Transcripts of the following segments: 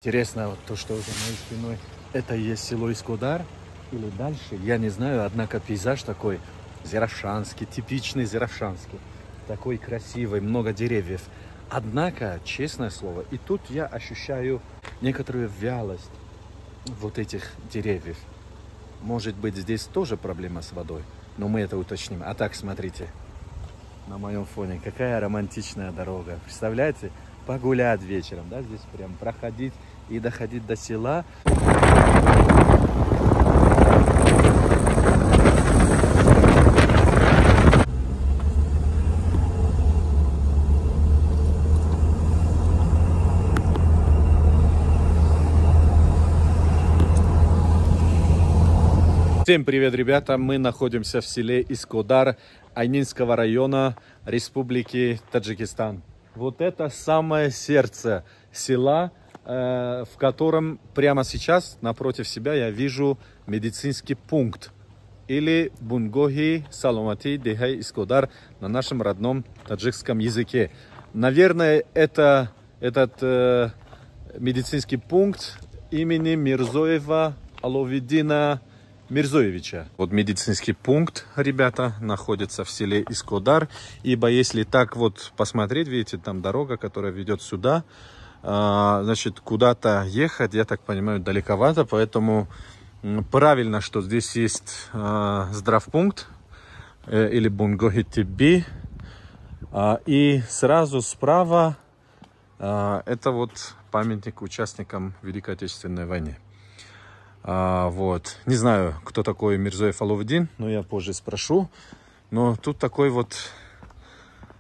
Интересно, вот то, что за моей спиной, это и есть село Искодар или дальше, я не знаю, однако пейзаж такой зеравшанский, типичный зеравшанский, такой красивый, много деревьев. Однако, честное слово, и тут я ощущаю некоторую вялость вот этих деревьев. Может быть, здесь тоже проблема с водой, но мы это уточним. А так, смотрите, на моем фоне, какая романтичная дорога. Представляете, погулять вечером, да, здесь прям проходить и доходить до села. Всем привет, ребята! Мы находимся в селе Искодар Айнинского района Республики Таджикистан. Вот это самое сердце села, в котором прямо сейчас напротив себя я вижу медицинский пункт. Или Бунгохи Саламати Дехай Искодар на нашем родном таджикском языке. Наверное, этот медицинский пункт имени Мирзоева Аловидина Мирзоевича. Вот медицинский пункт, ребята, находится в селе Искодар. Ибо если так вот посмотреть, видите, там дорога, которая ведет сюда. Значит, куда-то ехать, я так понимаю, далековато. Поэтому правильно, что здесь есть здравпункт или Бунгохи Тибби. И сразу справа это вот памятник участникам Великой Отечественной войны. Вот. Не знаю, кто такой Мирзоев Аловидин, но я позже спрошу. Но тут такой вот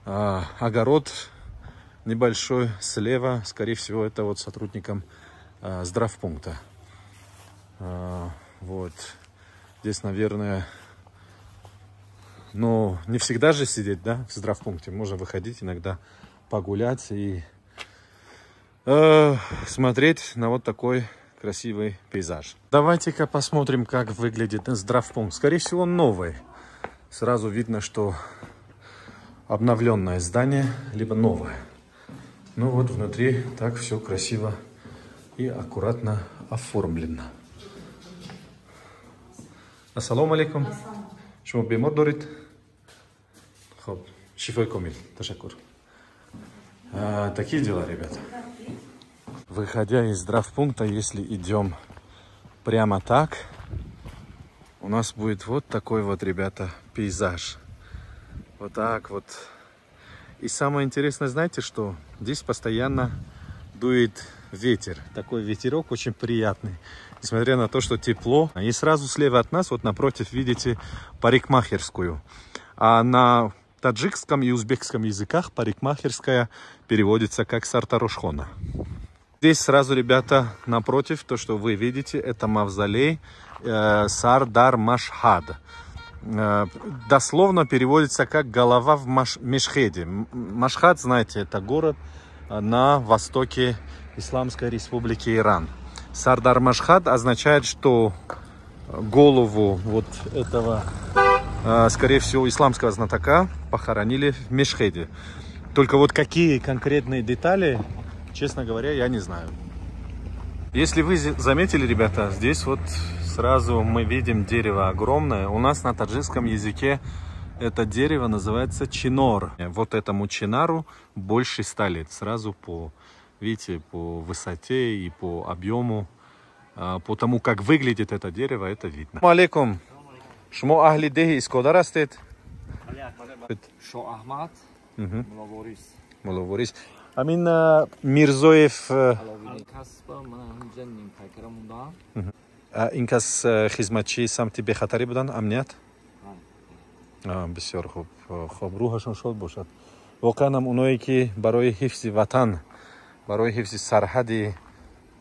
огород небольшой слева. Скорее всего, это вот сотрудникам здравпункта. Вот. Здесь, наверное, ну, не всегда же сидеть, да, в здравпункте. Можно выходить иногда погулять и смотреть на вот такой красивый пейзаж. Давайте-ка посмотрим, как выглядит здравпункт. Скорее всего, он новый. Сразу видно, что обновленное здание, либо новое. Ну вот внутри так все красиво и аккуратно оформлено. Ассаламу алейкум. Шума бемор дорит? Хоп, шифой комил. Ташакур. Такие дела, ребята. Выходя из здравпункта, если идем прямо так, у нас будет вот такой вот, ребята, пейзаж. Вот так вот. И самое интересное, знаете что? Здесь постоянно дует ветер. Такой ветерок очень приятный. Несмотря на то, что тепло. И сразу слева от нас, вот напротив, видите парикмахерскую. А на таджикском и узбекском языках парикмахерская переводится как Сартарошхона. Здесь сразу, ребята, напротив, то, что вы видите, это мавзолей Сардар Машхад. Дословно переводится как голова в Мешхеде. Машхад, знаете, это город на востоке Исламской Республики Иран. Сардар Машхад означает, что голову вот этого, скорее всего, исламского знатока похоронили в Мешхеде. Только вот какие конкретные детали, честно говоря, я не знаю. Если вы заметили, ребята, здесь вот сразу мы видим дерево огромное. У нас на таджикском языке это дерево называется чинор. Вот этому чинару больше 100 лет. Сразу по, видите, по высоте и по объему, по тому, как выглядит это дерево, это видно. Алейкум. Шмо ахли дехи Искодар астет? Шо Ахмад, Моловорис. Моловорис. Амин Мирзоев. این کس خدمتچی سمت به خطری بودن امنیت؟ بسیار خوب. خب روحشون شاد باشد. واقعا هم اونایی که برای حفظ وطن، برای حفظ سرحد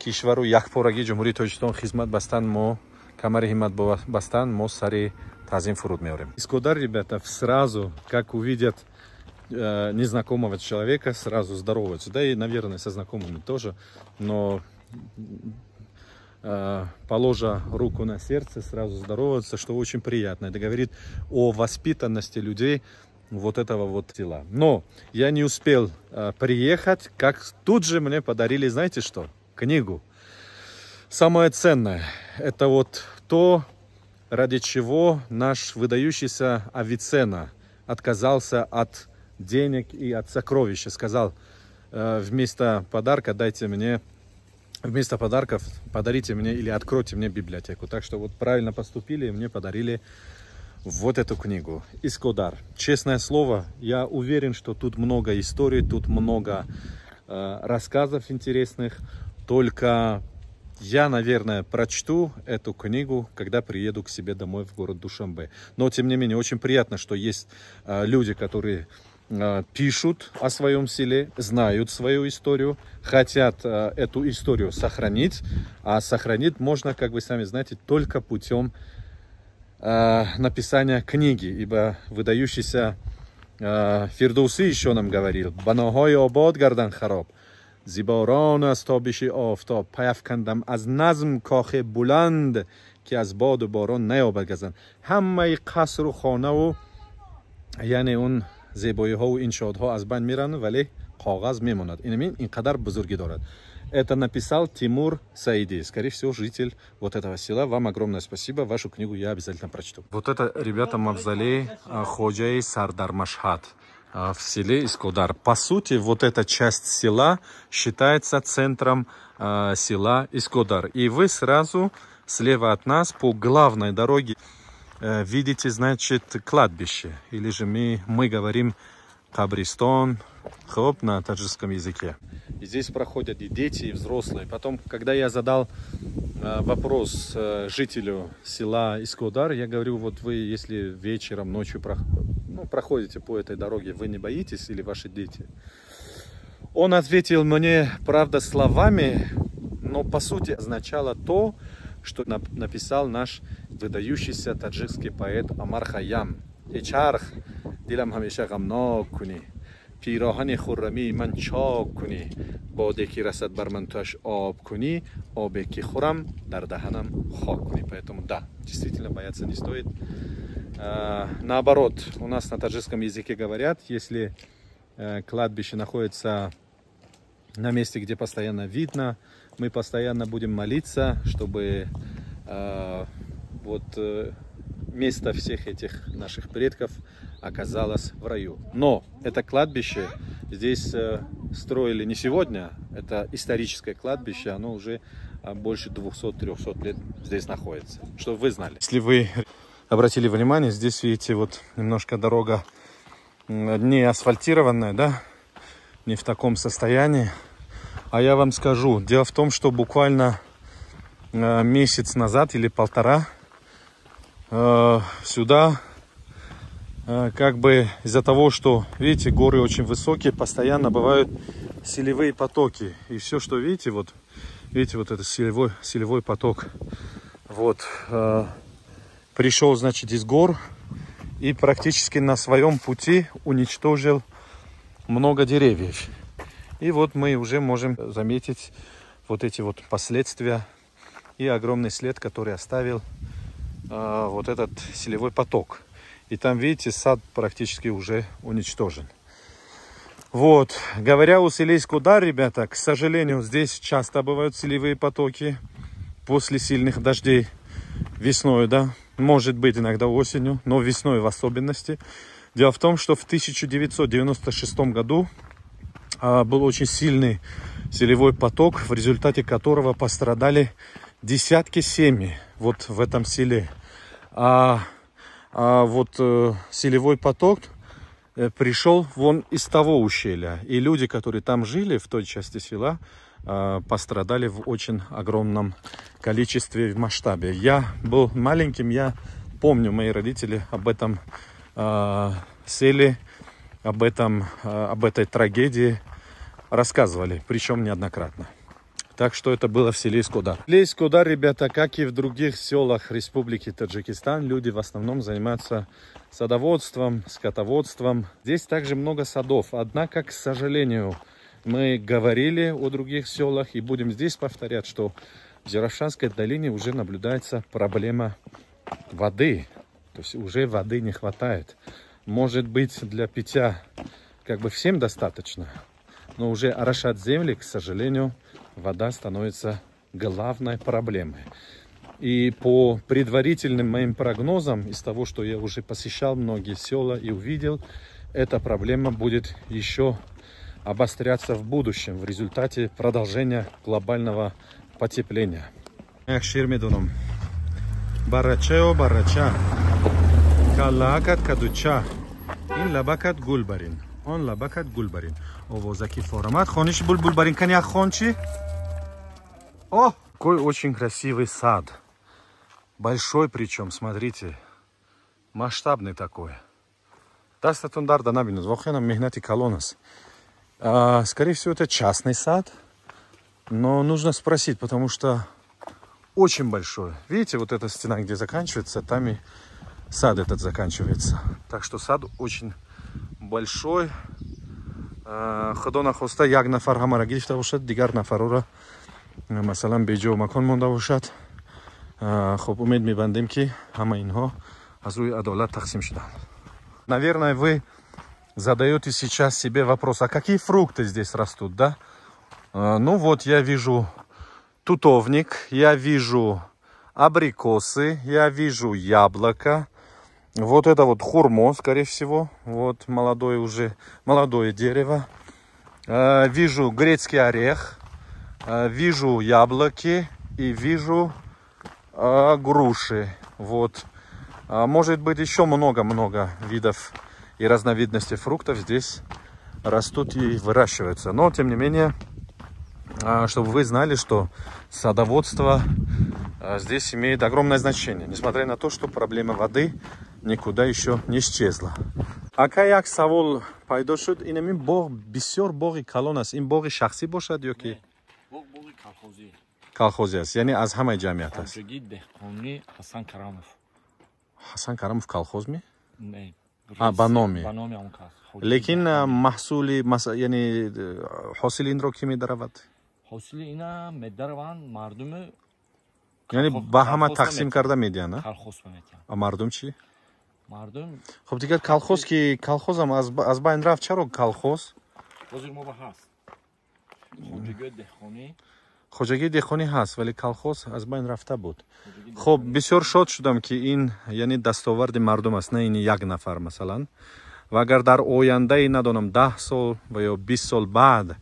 کشور و یکپارگی جمهوری تاجیکستان خدمت بستن، ما کمر همت بستن، ما سر تعظیم فرود میاریم. Искодар, ребята, сразу, как увидят незнакомого человека, сразу здороваются. Да и, наверное, со знакомыми тоже. Но положа руку на сердце, сразу здороваются, что очень приятно. Это говорит о воспитанности людей вот этого вот дела. Но я не успел приехать, как тут же мне подарили, знаете что? Книгу. Самое ценное – это вот то, ради чего наш выдающийся Авиценна отказался от денег и от сокровища. Сказал, вместо подарка вместо подарков подарите мне или откройте мне библиотеку. Так что вот правильно поступили и мне подарили вот эту книгу «Искодар». Честное слово, я уверен, что тут много историй, тут много рассказов интересных. Только я, наверное, прочту эту книгу, когда приеду к себе домой в город Душанбе. Но, тем не менее, очень приятно, что есть люди, которые пишут о своем селе, знают свою историю, хотят эту историю сохранить. А сохранить можно, как вы сами знаете, только путем написания книги. Ибо выдающийся Фирдуси еще нам говорил: «Банохой обод гардан хараб. زیباران از تابش آفتاب پیافکندم از نظم کاخ بلند که از باد و باران نیابد گزند». همه قصر و خانه و یعنی اون زیبایی ها و انشاءات ها از بین میرن ولی کاغذ میموند. اینقدر بزرگی دارد. Это написал Тимур Саиди, скорее всего, житель вот этого села. Вам огромное спасибо. Вашу книгу я обязательно прочту. Вот это, ребята, мавзолей Ходжаи Сардар Машхад в селе Искодар. По сути, вот эта часть села считается центром села Искодар. И вы сразу слева от нас по главной дороге видите, значит, кладбище. Или же мы говорим кабристон, хоп, на таджикском языке. И здесь проходят и дети, и взрослые. Потом, когда я задал вопрос жителю села Искодар, я говорю, вот вы, если вечером, ночью проходите по этой дороге, вы не боитесь или ваши дети? Он ответил мне, правда, словами, но по сути означало то, что написал наш выдающийся таджикский поэт Омар Хайям. «Ичарх, дилам хамиша гамнок куни, пирахани хуррами ман чак куни, боде ки расад бар ман туаш аб куни, абе ки хурам дар даханам хак куни». Поэтому да, действительно бояться не стоит. Наоборот, у нас на таджикском языке говорят, если кладбище находится на месте, где постоянно видно, мы постоянно будем молиться, чтобы место всех этих наших предков оказалось в раю. Но это кладбище здесь строили не сегодня, это историческое кладбище, оно уже больше 200-300 лет здесь находится, чтобы вы знали. Если вы обратили внимание, здесь видите, вот немножко дорога не асфальтированная, да, не в таком состоянии. А я вам скажу, дело в том, что буквально месяц назад или полтора сюда, как бы из-за того, что, видите, горы очень высокие, постоянно бывают селевые потоки. И все, что видите, вот это селевой поток, вот, пришел, значит, из гор и практически на своем пути уничтожил много деревьев. И вот мы уже можем заметить вот эти вот последствия и огромный след, который оставил вот этот селевой поток. И там, видите, сад практически уже уничтожен. Вот, говоря о селе Искодар, ребята, к сожалению, здесь часто бывают селевые потоки после сильных дождей весной, да, может быть иногда осенью, но весной в особенности. Дело в том, что в 1996 году был очень сильный селевой поток, в результате которого пострадали десятки семей вот в этом селе. Вот селевой поток пришел вон из того ущелья. И люди, которые там жили, в той части села, пострадали в очень огромном количестве, в масштабе. Я был маленьким, я помню, мои родители об этом селе, об этой трагедии рассказывали, причем неоднократно. Так что это было в селе Искодар. В селе Искодар, ребята, как и в других селах Республики Таджикистан, люди в основном занимаются садоводством, скотоводством. Здесь также много садов. Однако, к сожалению, мы говорили о других селах и будем здесь повторять, что в Джарафшанской долине уже наблюдается проблема воды. То есть уже воды не хватает. Может быть, для питья как бы всем достаточно, но уже орошать земли, к сожалению, вода становится главной проблемой. И по предварительным моим прогнозам, из того, что я уже посещал многие села и увидел, эта проблема будет еще обостряться в будущем в результате продолжения глобального потепления. Барачео барача, калакат кадуча, ин лабакат гульбарин, он лабакат гульбарин. Овозаки формат, хониш бульбарин, коня хончи. О, какой очень красивый сад. Большой причем, смотрите, масштабный такой. Скорее всего, это частный сад, но нужно спросить, потому что очень большой. Видите, вот эта стена, где заканчивается, там и сад этот заканчивается. Так что сад очень большой. Ходона хоста як нафар ҳамара гирифта бошад, дигар нафарура масалан беҷо макон монда бошад. Хоб умед мебандем ки ҳама инҳо аз рӯи адолат тақсим шуданд. Наверное, вы задаете сейчас себе вопрос, а какие фрукты здесь растут, да? Ну вот, я вижу тутовник, я вижу абрикосы, я вижу яблоко. Вот это вот хурмо, скорее всего. Вот молодое дерево. Вижу грецкий орех, вижу яблоки и вижу груши. Вот. Может быть, еще много-много видов и разновидностей фруктов здесь растут и выращиваются. Но, тем не менее, чтобы вы знали, что садоводство здесь имеет огромное значение. Несмотря на то, что проблема воды никуда еще не исчезла. Акаяк савол пайдо шуд, инами бог бисёр боги калон аст. Ин боги шахсӣ бошад ё ки боги колхозӣ? Колхози аст, яъне аз ҳамаи ҷамъият аст. Хоҷагӣ деҳқонӣ Ҳасан Карамов. Ҳасан Карамов колхоз ми? Не. Ба номи. Ба номи он кас. Лекин маҳсули яъне ҳосили инро ки медаравад? ҳосили ина медараванд мардуми, яъне ба ҳама тақсим карда медиҳанд, а? Колхоз метиҳанд. А мардум чӣ? Мардум хуб дигар колхоз ки колхозам аз байн рафт. Чаро колхоз? ҳозир мо ба ҳаст. Хоҷагии деҳқонӣ. Хоҷагии деҳқонӣ ҳаст, вале колхоз аз байн рафта буд. Хуб, бисёр шод шудам ки ин яъне дастоварди мардум аст, на ини як нафар масалан. Ва агар дар ояндаи надонам 10 сол ва ё 20 сол баъд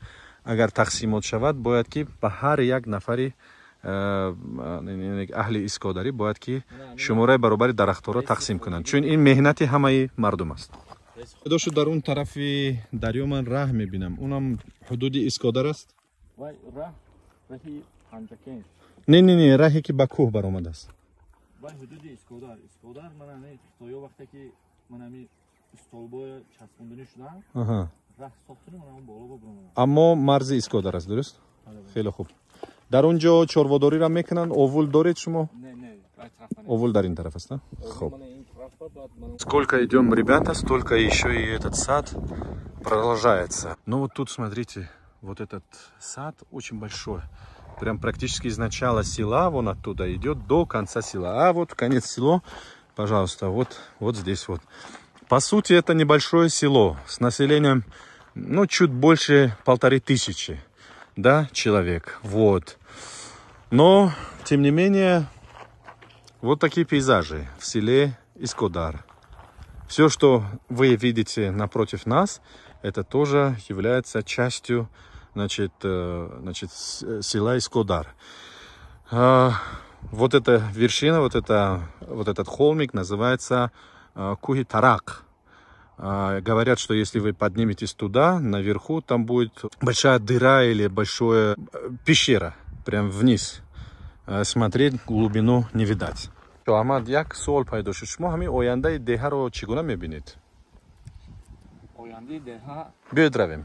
агар тақсимот шавад, бояд ки ба ҳар як нафари аҳли искодарӣ бояд ки шумораи баробари дарахтҳоро тақсим кунанд, чун ин меҳнати ҳамаи мардум аст. Дошу дар он тарафи дарё ман раҳ мебинам. Унам ҳудуди искодар аст? Раҳи Панҷакен. Не, раҳе ки ба кӯҳ баромадааст. Вай ҳудуди Искодар. Искодар манами то ё вақте ки манами столбои часпондани шуданд. Раҳ сохтани манам боло бобромад. Аммо марзи Искодар аст, дуруст? Хеле хуб. Дар он ҷо чорводориро мекунанд. Овул доред шумо? Не, овул дар ин тараф аст, а? Хуб. Сколько идем, ребята, столько еще и этот сад продолжается. Ну вот тут, смотрите, вот этот сад очень большой. Прям практически из начала села, вон оттуда идет до конца села. А вот конец села, пожалуйста, вот здесь вот. По сути, это небольшое село с населением, ну, чуть больше 1500, да, человек. Вот. Но, тем не менее, вот такие пейзажи в селе Искодар. Все, что вы видите напротив нас, это тоже является частью, значит, села Искодар. Вот эта вершина, вот этот холмик называется Кухи-Тарак. Говорят, что если вы подниметесь туда, наверху, там будет большая дыра или большая пещера, прям вниз. Смотреть глубину не видать. Ахмад, як суол пайдо шуд. Шумо ҳамин ояндаи деҳаро чӣ гуна мебинед? Ояндаи деҳа? Биёед равем.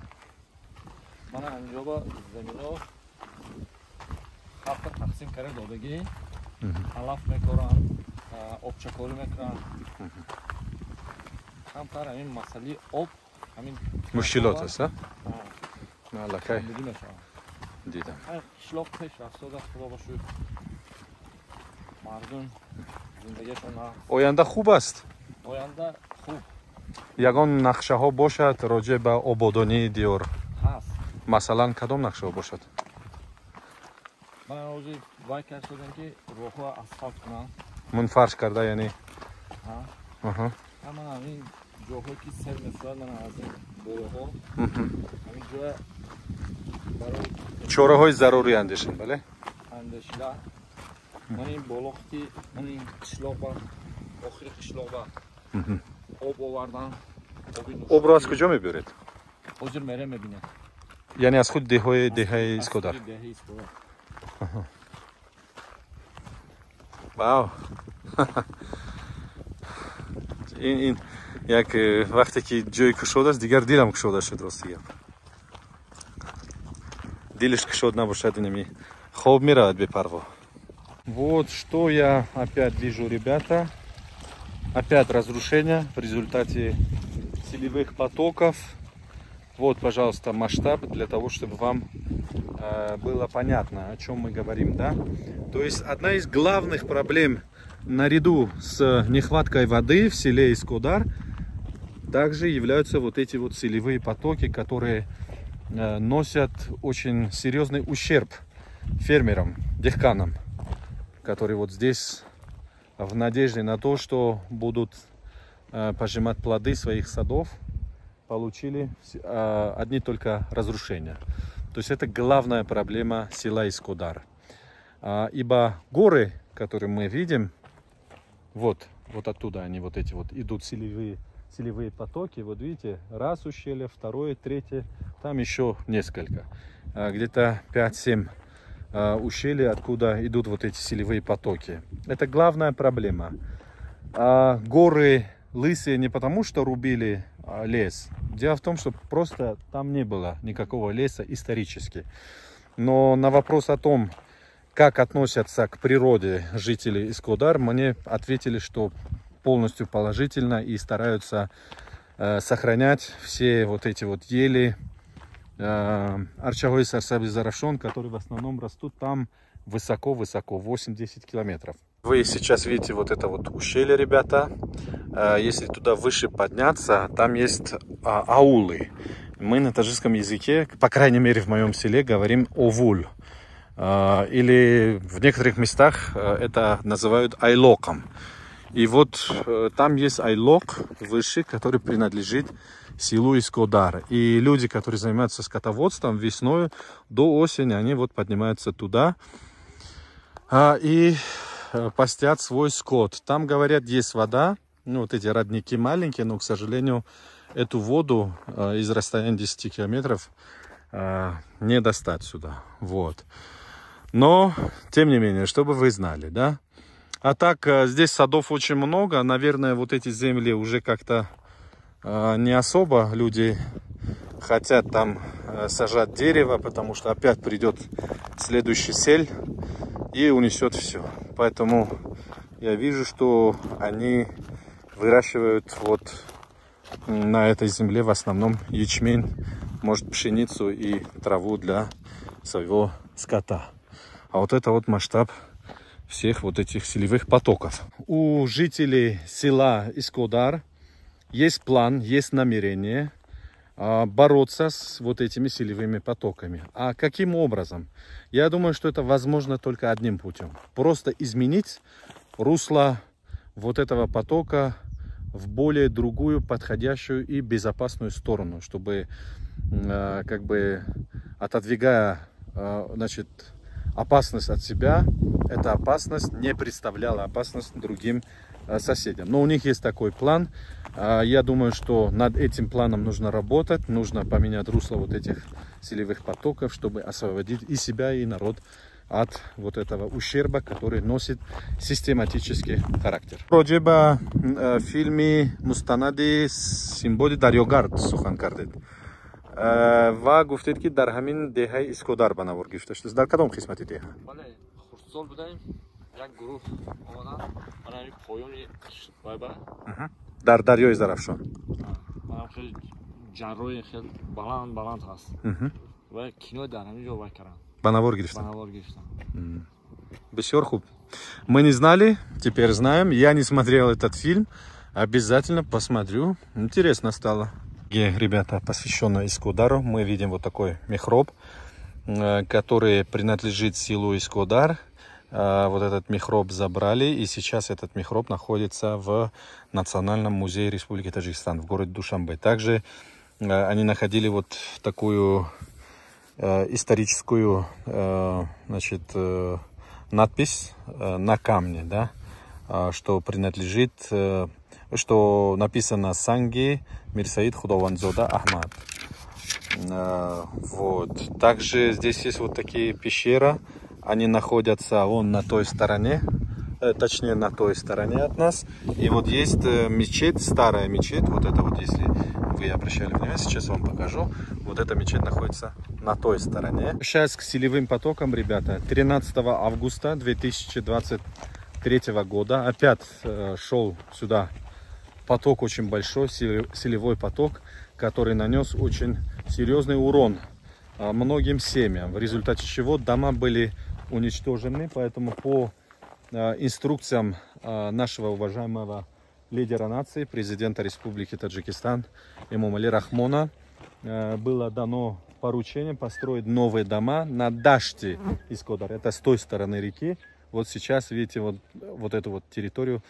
Мана анҷоба замино ҳафта тақсим карда додагӣ. Алаф мекоранд, обчакорӣ мекунанд. Камтар ҳамин масъалаи об, ҳамин мушкилот аст, а? Аллакай. Дидам. Қишлоқ пеш рафтода, худо ба шукр. Мардум зиндагиашон оянда хуб аст. Оянда хуб. Ягон нақшаҳо бошад роҷеъ ба ободонии диёр? Ҳаст. Масалан, кадом нақшаҳо бошад? من روزی وای کردم که روحو اسفالت کنم. من فرش کرده یعنی. ها. اما همین جاهایی که سر مثلا من از این بالاها همین جا برای چوره‌های ضروری اندشن بله؟ اندشیده من این بالا که من این قشلاق با آخر قشلاق با آب آوردن آب رو از کجا میبرید؟ آجر میره میبینه یعنی از خود دهه اسکودار. واو. این یک وقتی که جای کشوده است دیگر دیلم کشوده شد راستی. Дилиш кшот набашад инами хоб мирад бепарво. Вот что я опять вижу, ребята. Опять разрушение в результате селевых потоков. Вот, пожалуйста, масштаб для того, чтобы вам было понятно, о чем мы говорим, да? То есть одна из главных проблем наряду с нехваткой воды в селе Искодар также являются вот эти вот селевые потоки, которые носят очень серьезный ущерб фермерам, дехканам, которые вот здесь в надежде на то, что будут пожимать плоды своих садов, получили одни только разрушения. То есть это главная проблема села Искодар. Ибо горы, которые мы видим, вот оттуда они вот эти вот идут селевые потоки, вот видите, раз ущелье, второе, третье, там еще несколько, где-то 5-7 ущелий, откуда идут вот эти селевые потоки. Это главная проблема. Горы лысые не потому, что рубили лес. Дело в том, что просто там не было никакого леса исторически. Но на вопрос о том, как относятся к природе жители Искодар, мне ответили, что полностью положительно и стараются сохранять все вот эти вот ели, арчагой сарсаби зарафшон, которые в основном растут там высоко-высоко, 8-10 километров. Вы сейчас видите вот это вот ущелье, ребята. Если туда выше подняться, там есть аулы. Мы на таджикском языке, по крайней мере в моем селе, говорим овуль. Или в некоторых местах это называют айлоком. И вот там есть айлок выше, который принадлежит селу Искодар. И люди, которые занимаются скотоводством, весной до осени, они вот поднимаются туда и пастят свой скот. Там, говорят, есть вода, ну вот эти родники маленькие, но, к сожалению, эту воду из расстояния 10 километров не достать сюда. Вот. Но, тем не менее, чтобы вы знали, да? А так, здесь садов очень много. Наверное, вот эти земли уже как-то не особо люди хотят там сажать дерево, потому что опять придет следующий сель и унесет все. Поэтому я вижу, что они выращивают вот на этой земле в основном ячмень, может, пшеницу и траву для своего скота. А вот это вот масштаб всех вот этих селевых потоков. У жителей села Искодар есть план, есть намерение бороться с вот этими селевыми потоками. А каким образом? Я думаю, что это возможно только одним путем. Просто изменить русло вот этого потока в более другую, подходящую и безопасную сторону, чтобы как бы отодвигая, значит, опасность от себя, эта опасность не представляла опасность другим соседям. Но у них есть такой план. Я думаю, что над этим планом нужно работать, нужно поменять русло вот этих селевых потоков, чтобы освободить и себя, и народ от вот этого ущерба, который носит систематический характер. Вроде бы в фильме Мустанади Симболи Дарьогард сухан кардед. و گفتید که در همین دهه اسکودار بناور گرفته شده. در کدام قسمت دهه؟ بله، خردسال بودیم. یک گروه آمدن. من این پایان بایبا. در دریای زرافشان. من خیلی جرای خیلی بلند هست. و کینو در همین جا وای کردن. بناور گرفتن. بناور грифтан. Бесер хуб. Мы не знали, теперь знаем. Я не смотрел этот фильм. Обязательно посмотрю. Интересно стало. Ребята, посвященная Искодару, мы видим вот такой михроб. который принадлежит селу Искодар. Вот этот михроб забрали, и сейчас этот михроб находится в Национальном музее Республики Таджикистан в городе Душанбе. Также они находили вот такую историческую, значит, надпись на камне, да, что принадлежит, что написано Санги Мирсаид Худаванзода Ахмад. Вот. Также здесь есть вот такие пещеры. Они находятся вон на той стороне, точнее на той стороне от нас. И вот есть мечеть, старая мечеть. Вот это вот, если вы обращали внимание, сейчас вам покажу. Вот эта мечеть находится на той стороне. Сейчас к селевым потокам, ребята. 13 августа 2023 года опять шел сюда поток очень большой, селевой поток, который нанес очень серьезный урон многим семьям, в результате чего дома были уничтожены. Поэтому по инструкциям нашего уважаемого лидера нации, президента Республики Таджикистан Эмомали Рахмона, было дано поручение построить новые дома на Даште Искодар. Это с той стороны реки. Вот сейчас видите вот эту вот территорию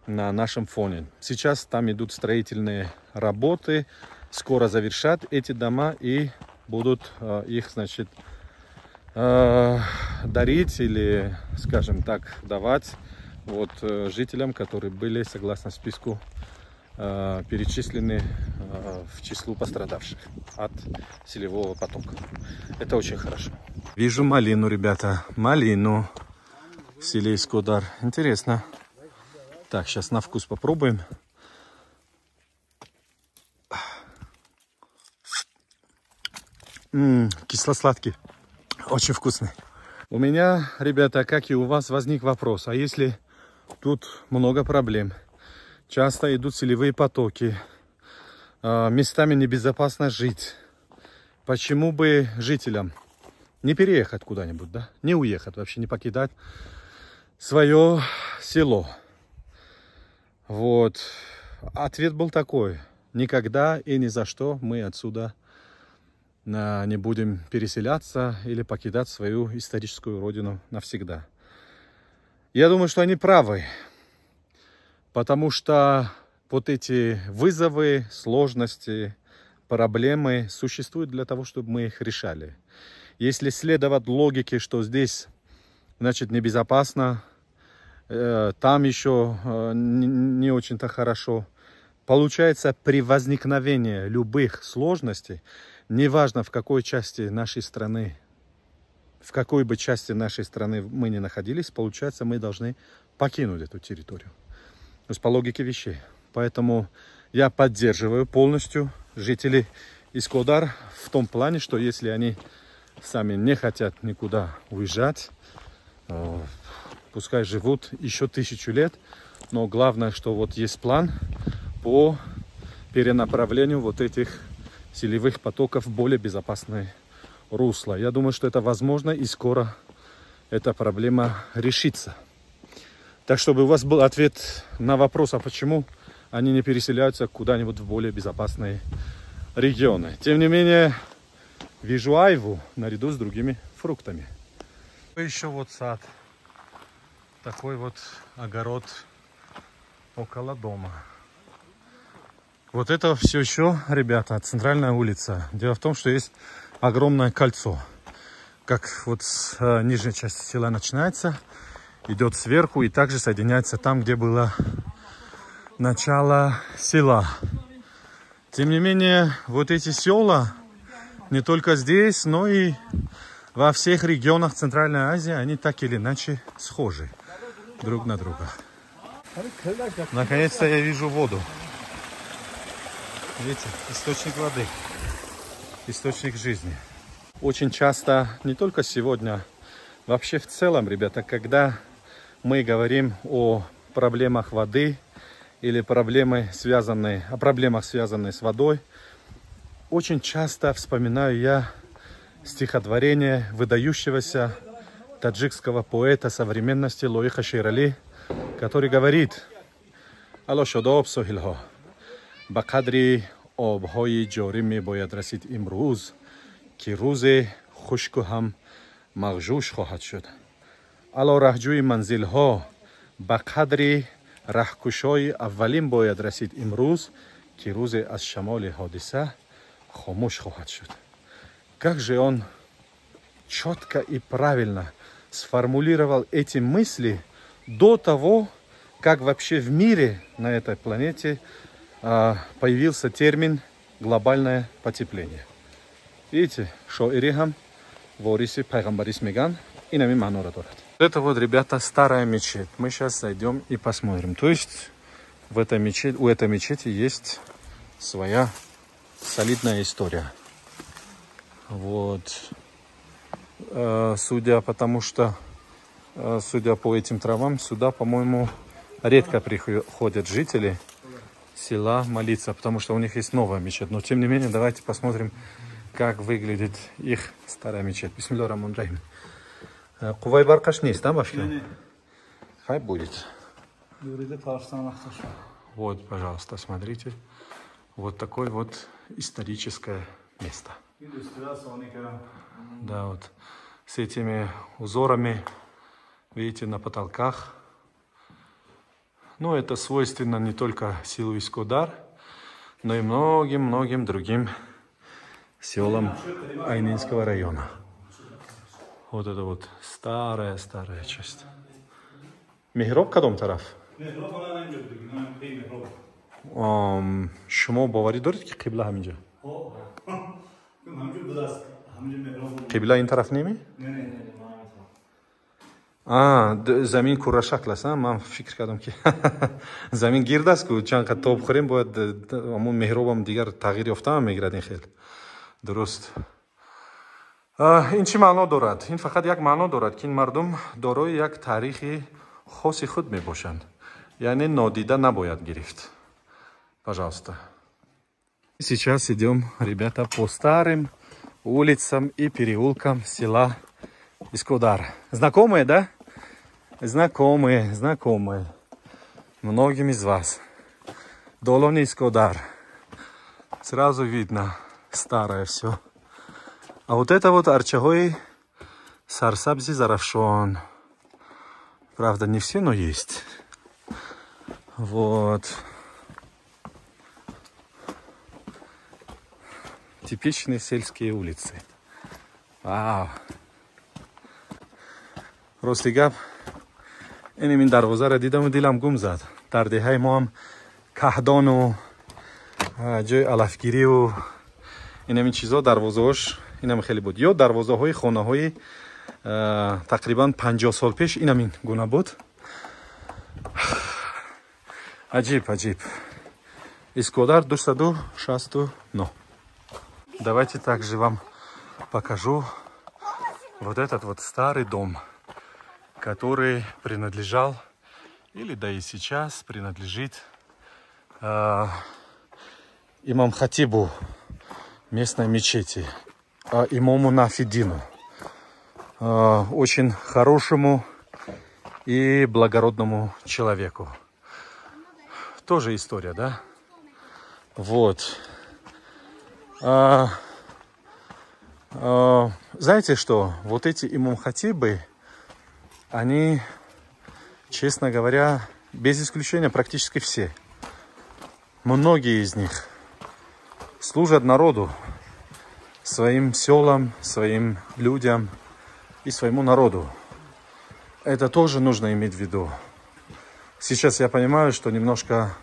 на нашем фоне. Сейчас там идут строительные работы. Скоро завершат эти дома и будут их, значит, дарить или, скажем так, давать вот жителям, которые были, согласно списку, перечислены в числу пострадавших от селевого потока. Это очень хорошо. Вижу малину, ребята, малину в селе Искодар. Интересно. Так, сейчас на вкус попробуем. Кисло-сладкий. Очень вкусный. У меня, ребята, как и у вас, возник вопрос. А если тут много проблем? Часто идут селевые потоки. Местами небезопасно жить. Почему бы жителям не переехать куда-нибудь, да? Не уехать, вообще не покидать свое село? Вот. Ответ был такой. Никогда и ни за что мы отсюда не будем переселяться или покидать свою историческую родину навсегда. Я думаю, что они правы. Потому что вот эти вызовы, сложности, проблемы существуют для того, чтобы мы их решали. Если следовать логике, что здесь, значит, небезопасно, там еще не очень-то хорошо, получается, при возникновении любых сложностей, неважно в какой части нашей страны, в какой бы части нашей страны мы ни находились, получается, мы должны покинуть эту территорию. То есть по логике вещей. Поэтому я поддерживаю полностью жителей Искодар в том плане, что если они сами не хотят никуда уезжать, пускай живут еще 1000 лет, но главное, что вот есть план по перенаправлению вот этих селевых потоков в более безопасное русло. Я думаю, что это возможно, и скоро эта проблема решится. Так, чтобы у вас был ответ на вопрос, а почему они не переселяются куда-нибудь в более безопасные регионы. Тем не менее, вижу айву наряду с другими фруктами. Еще вот сад. Такой вот огород около дома. Вот это все еще, ребята, центральная улица. Дело в том, что есть огромное кольцо. Как вот с нижней части села начинается, идет сверху и также соединяется там, где было начало села. Тем не менее, вот эти села не только здесь, но и во всех регионах Центральной Азии, они так или иначе схожи друг на друга. Наконец-то я вижу воду. Видите, источник воды, источник жизни. Очень часто, не только сегодня, вообще в целом, ребята, когда мы говорим о проблемах воды или проблемах, связанных с водой, очень часто вспоминаю я стихотворение выдающегося таджикского поэта современности Лоиха Ширали, который говорит: «Алло шодоб сохилхо, бакадри обхои джори ми бояд расид имруз, ки рузе хушку ҳам мағжӯш хоҳад шуд. Ало раҳҷӯи манзилҳо ба қадри раҳкушои аввалин бояд расид имрӯз, ки рӯзе аз шамоли ҳодиса хомӯш хоҳад шуд. Как же он четко и правильно сформулировал эти мысли до того, как вообще в мире, на этой планете, появился термин «глобальное потепление». Видите, что Ирихам вориси пайгамбарис меган, и нами манора дорат. Это вот, ребята, старая мечеть. Мы сейчас зайдем и посмотрим. То есть у этой мечети есть своя солидная история. Вот. Судя по этим травам, сюда, по-моему, редко приходят жители села молиться, потому что у них есть новая мечеть. Но, тем не менее, давайте посмотрим, как выглядит их старая мечеть. Бисмилля рахман рахим. Кувай баркаш не есть, да, башка? Хай будет. Вот, пожалуйста, смотрите. Вот такое вот историческое место. Да, вот с этими узорами, видите, на потолках. Но это свойственно не только селу Искодар, но и многим другим селам Айнинского района. Вот это вот старая часть. Мехроб кадом тараф? شما باوری دارید که قبله همینجا؟ قبله این طرف نیمی؟ زمین کره شکل است. من فکر کردم که زمین گرد است که چند قد تاب خوریم باید همون محراب هم دیگر تغییر یافته هم میگیرد. این خیلی درست. این چی معنا دارد؟ این فقط یک معنا دارد که این مردم دارای یک تاریخی خاص خود می باشند. یعنی نادیده نباید گرفت. Пожалуйста. Сейчас идем, ребята, по старым улицам и переулкам села Искодар. Знакомые, да? Знакомые. Многим из вас. Долони Искодар. Сразу видно старое все. А вот это вот Арчагой Сарсабзи Заравшон. Правда, не все, но есть. Вот. Типичные сельские улицы. Вау. Ростигап. Энемин дарвоза дидам дилам гум зад. Дар деҳаи мо ҳам каҳдону ҷои алафгирию инамин чизо дарвозаҳош инам хеле буд. Ё дарвозаҳои хонаҳои тақрибан 50 сол пеш инамин гуна буд. Аҷиб. Искодар 269. Давайте также вам покажу вот этот вот старый дом, который принадлежал, или да и сейчас принадлежит имам Хатибу местной мечети, имаму Нафидину, очень хорошему и благородному человеку. Тоже история, да? Вот. Знаете что? Вот эти имам Хатибы, они, честно говоря, без исключения практически все, многие из них служат народу, своим селам, своим людям и своему народу. Это тоже нужно иметь в виду. Сейчас я понимаю, что немножко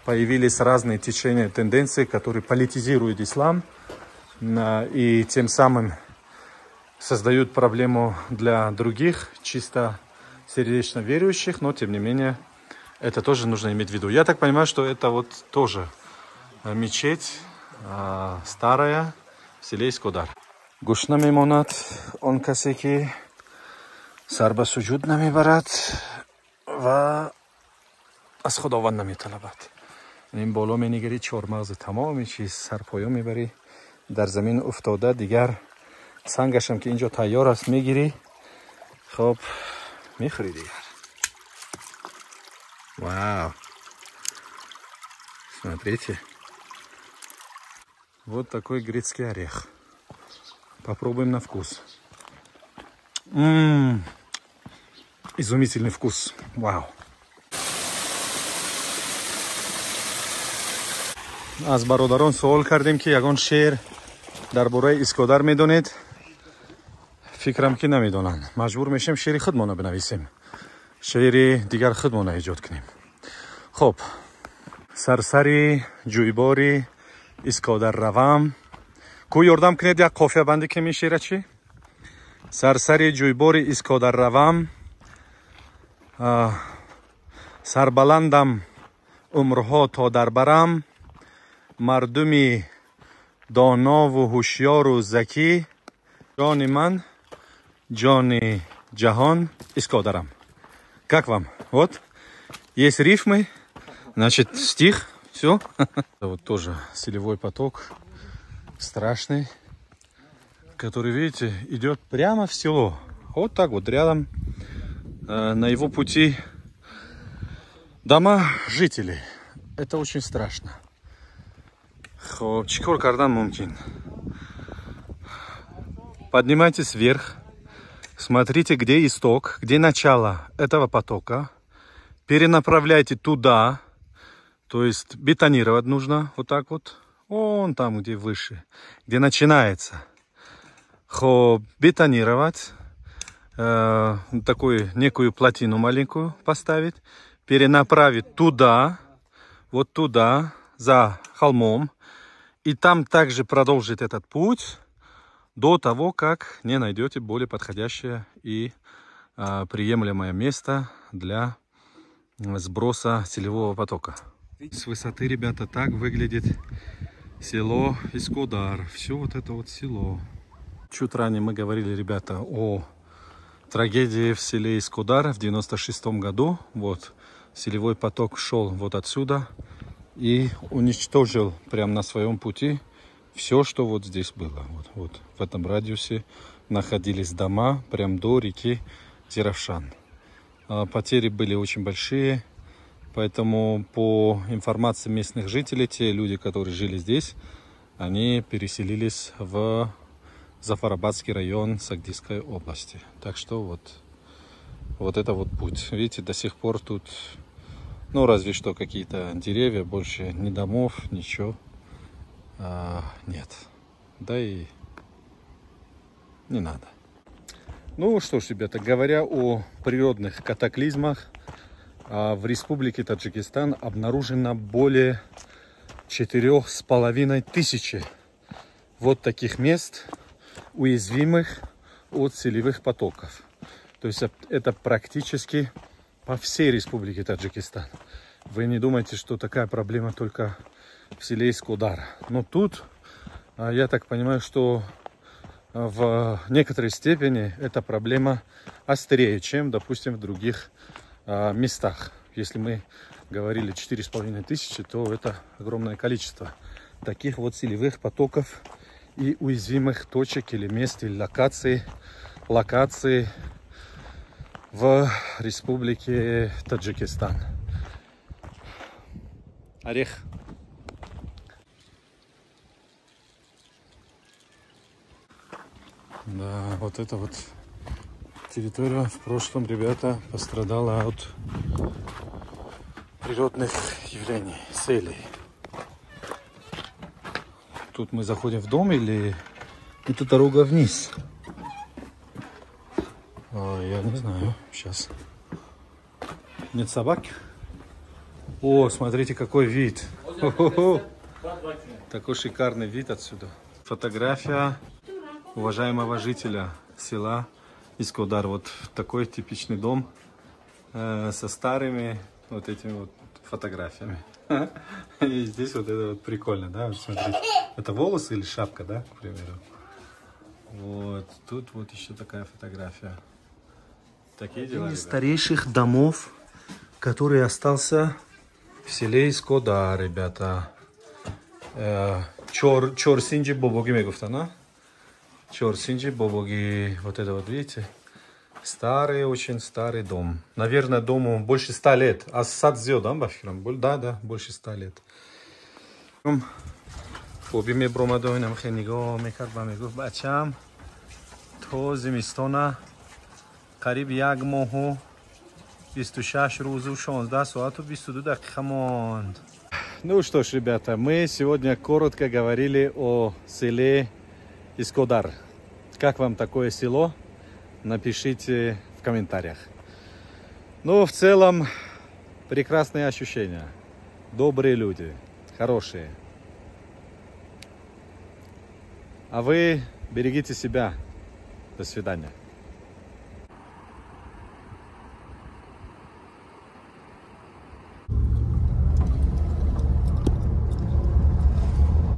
появились разные течения, тенденции, которые политизируют ислам и тем самым создают проблему для других, чисто сердечно верующих, но тем не менее это тоже нужно иметь в виду. Я так понимаю, что это вот тоже мечеть старая в селе Искодар. Гуш намемонад он касе ки сар ба суҷуд намебарад ва аз худованд наметалабад. این بالا می‌نگری چهارمغز تمام چیز سرپایه میبری در زمین افتاده دیگر سنگش هم که اینجا تیار است میگیری خب میخوری دیگر. Вау. Смотрите. Вот такой грецкий орех. Попробуем на вкус. Изумительный вкус. Вау. از برادران سوال کردیم که یگان شعر درباره اسکودر میدونید. فکرم که نمیدونن. مجبور میشیم شعری خودمون بنویسیم. شعری دیگر خودمون ایجاد کنیم. خب سرسری جویباری اسکودر روم. کو یاردم کنید یک قافیه بندی که می شعر چی؟ سرسری جویباری اسکودر روم. سربلندم عمرها تا در برم. مردمی دانا و هوشیار و ذکی. جان من جان جهان اسکودرم. Как вам? Вот. Есть рифмы. Значит, стих. Все. Вот тоже селевой поток. Страшный. Который, видите, идет прямо в село. Вот так вот рядом. На его пути дома жителей. Это очень страшно. Чикор кардан мумкин. Поднимайтесь вверх. Смотрите, где исток, где начало этого потока. Перенаправляйте туда. То есть бетонировать нужно. Вот так вот. Вон там, где выше. Где начинается. Бетонировать. Такую некую плотину маленькую поставить. Перенаправить туда. Вот туда. За холмом. И там также продолжить этот путь. До того, как не найдете более подходящее и приемлемое место для сброса селевого потока. С высоты, ребята, так выглядит село Искодар. Все вот это вот село. Чуть ранее мы говорили, ребята, о трагедии в селе Искодар в 96-м году. Вот селевой поток шел вот отсюда и уничтожил прямо на своем пути все, что вот здесь было. Вот в этом радиусе находились дома прям до реки Зеравшан. Потери были очень большие, поэтому по информации местных жителей, те люди, которые жили здесь, они переселились в Зафарабадский район Сагдийской области. Так что вот это вот путь. Видите, до сих пор тут, ну разве что какие-то деревья, больше ни домов, ничего. Нет. Да и не надо. Ну что ж, ребята, говоря о природных катаклизмах, в Республике Таджикистан обнаружено более 4500 вот таких мест, уязвимых от селевых потоков. То есть это практически по всей Республике Таджикистан. Вы не думайте, что такая проблема только в селе Искодар. Но тут, я так понимаю, что в некоторой степени эта проблема острее, чем, допустим, в других местах. Если мы говорили 4500, то это огромное количество таких вот селевых потоков и уязвимых точек или мест, или локаций в Республике Таджикистан. Орех. Да, вот эта вот территория в прошлом, ребята, пострадала от природных явлений, селей. Тут мы заходим в дом или это дорога вниз? Я не знаю, сейчас. Нет собак? О, смотрите, какой вид. Такой шикарный вид отсюда. Фотография уважаемого жителя села Искодар. Вот такой типичный дом со старыми вот этими вот фотографиями. И здесь вот это вот прикольно, да? Вот смотрите. Это волосы или шапка, да, к примеру? Вот. Тут вот еще такая фотография. Такие дела. Один из старейших домов, который остался в селе Искодар, ребята. Чорсинджи Бобоги Мегуфтана. Чорсинджи Бобоги. Вот это вот, видите? Старый, очень старый дом. Наверное, дому больше 100 лет. А сад зё, да, Бафирам? Да, больше 100 лет. خوبی میبرومد و اینم خیلی نگاه میکرد و میگفت بچم то зимистона қариб 1 моҳу 26 рӯзу 16 соату 22 дақиқа монд. Ну что ж, ребята, мы сегодня коротко говорили о селе Искодар. Как вам такое село? Напишите в комментариях. Ну, в целом, прекрасные ощущения. Добрые люди, хорошие. А вы берегите себя. До свидания.